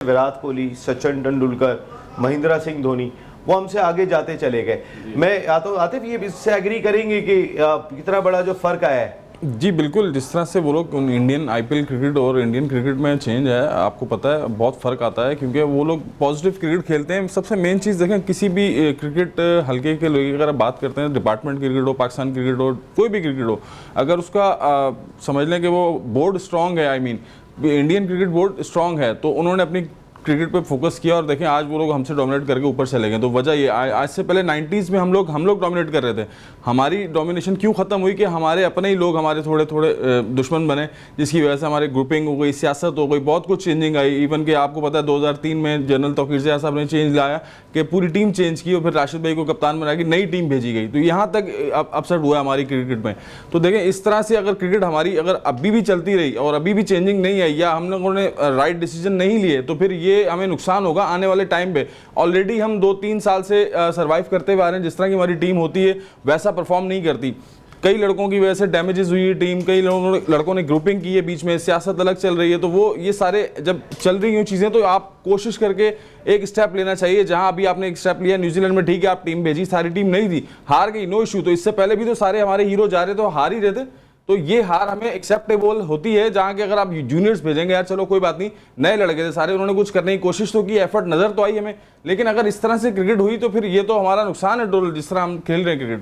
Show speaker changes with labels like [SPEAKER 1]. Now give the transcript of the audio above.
[SPEAKER 1] विराट कोहली, सचिन तेंदुलकर, महेंद्र सिंह धोनी, वो हमसे आगे जाते चले गए। मैं आतिफ ये इससे एग्री करेंगे कि कितना बड़ा जो फर्क आया है?
[SPEAKER 2] जी बिल्कुल, जिस तरह से वो लोग इंडियन आईपीएल क्रिकेट और इंडियन क्रिकेट में चेंज है, आपको पता है बहुत फ़र्क आता है, क्योंकि वो लोग पॉजिटिव क्रिकेट खेलते हैं। सबसे मेन चीज़ देखें, किसी भी क्रिकेट हल्के के लोग अगर आप बात करते हैं, डिपार्टमेंट क्रिकेट हो, पाकिस्तान क्रिकेट हो, कोई भी क्रिकेट हो, अगर उसका समझ लें कि वो बोर्ड स्ट्रॉन्ग है, I mean Indian cricket board strong है, तो उन्होंने अपनी क्रिकेट पे फोकस किया और देखें आज वो लोग हमसे डोमिनेट करके ऊपर चले गए। तो वजह ये, आज से पहले 90s में हम लोग डोमिनेट कर रहे थे। हमारी डोमिनेशन क्यों ख़त्म हुई कि हमारे अपने ही लोग हमारे थोड़े थोड़े दुश्मन बने, जिसकी वजह से हमारी ग्रुपिंग हो गई, सियासत हो गई, बहुत कुछ चेंजिंग आई। इवन कि आपको पता है 2003 में जनरल तौकीर ज़िया साहब ने चेंज लाया कि पूरी टीम चेंज की और फिर राशिद भाई को कप्तान बना के नई टीम भेजी गई। तो यहाँ तक अपसेट हुआ हमारी क्रिकेट में। तो देखें, इस तरह से अगर क्रिकेट हमारी अगर अभी भी चलती रही और अभी भी चेंजिंग नहीं आई या हम लोगों ने राइट डिसीजन नहीं लिए, तो फिर ये हमें नुकसान होगा आने वाले टाइम पे। ऑलरेडी हम 2-3 साल से सरवाइव करते हुए आ रहे हैं। जिस तरह की हमारी टीम होती है वैसा परफॉर्म नहीं करती। कई लड़कों की वजह से डैमेजेस हुई है टीम, कई लड़कों ने ग्रुपिंग की है, बीच में सियासत अलग चल रही है। तो वो ये सारे जब चल रही हैं चीज़ें, तो आप कोशिश करके एक स्टेप लेना चाहिए। जहां अभी आपने एक स्टेप लिया न्यूजीलैंड में, ठीक है आप टीम भेजी, सारी टीम नहीं थी, हार गई, नो इशू। तो इससे पहले भी तो सारे हमारे हीरो जा रहे थे, हार ही रहे थे। तो ये हार हमें एक्सेप्टेबल होती है, जहां कि अगर आप जूनियर्स भेजेंगे, यार चलो कोई बात नहीं, नए लड़के थे सारे, उन्होंने कुछ करने की कोशिश तो की, एफर्ट नजर तो आई हमें, लेकिन अगर इस तरह से क्रिकेट हुई तो फिर ये तो हमारा नुकसान है टोटल, जिस तरह हम खेल रहे हैं क्रिकेट।